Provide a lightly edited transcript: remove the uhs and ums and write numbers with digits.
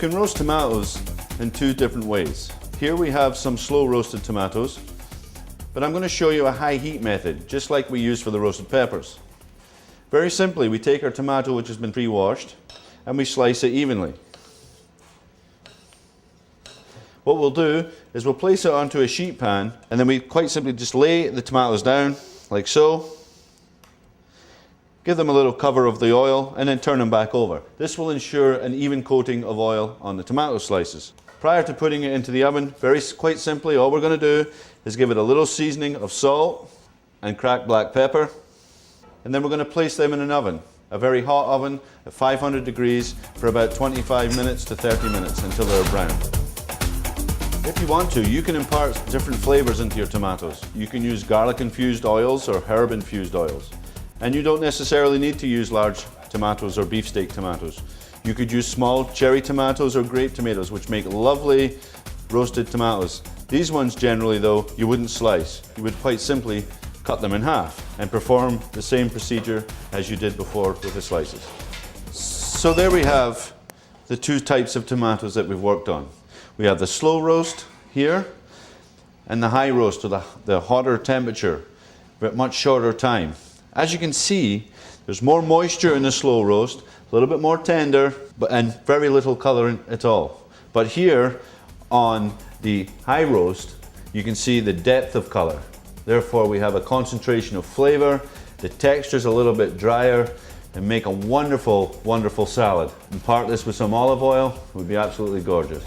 can roast tomatoes in two different ways. Here we have some slow roasted tomatoes, but I'm going to show you a high heat method, just like we use for the roasted peppers. Very simply, we take our tomato which has been pre-washed and we slice it evenly. What we'll do is we'll place it onto a sheet pan, and then we quite simply just lay the tomatoes down like so. Give them a little cover of the oil and then turn them back over. This will ensure an even coating of oil on the tomato slices. Prior to putting it into the oven, quite simply, all we're going to do is give it a little seasoning of salt and cracked black pepper. And then we're going to place them in an oven, a very hot oven at 500 degrees for about 25 minutes to 30 minutes until they're brown. If you want to, you can impart different flavors into your tomatoes. You can use garlic infused oils or herb infused oils. And you don't necessarily need to use large tomatoes or beefsteak tomatoes. You could use small cherry tomatoes or grape tomatoes, which make lovely roasted tomatoes. These ones generally though, you wouldn't slice. You would quite simply cut them in half and perform the same procedure as you did before with the slices. So there we have the two types of tomatoes that we've worked on. We have the slow roast here and the high roast, or the hotter temperature, but much shorter time. As you can see, there's more moisture in the slow roast, a little bit more tender, and very little color at all. But here on the high roast, you can see the depth of color. Therefore, we have a concentration of flavor, the texture's a little bit drier, and make a wonderful, wonderful salad. And part this with some olive oil, it would be absolutely gorgeous.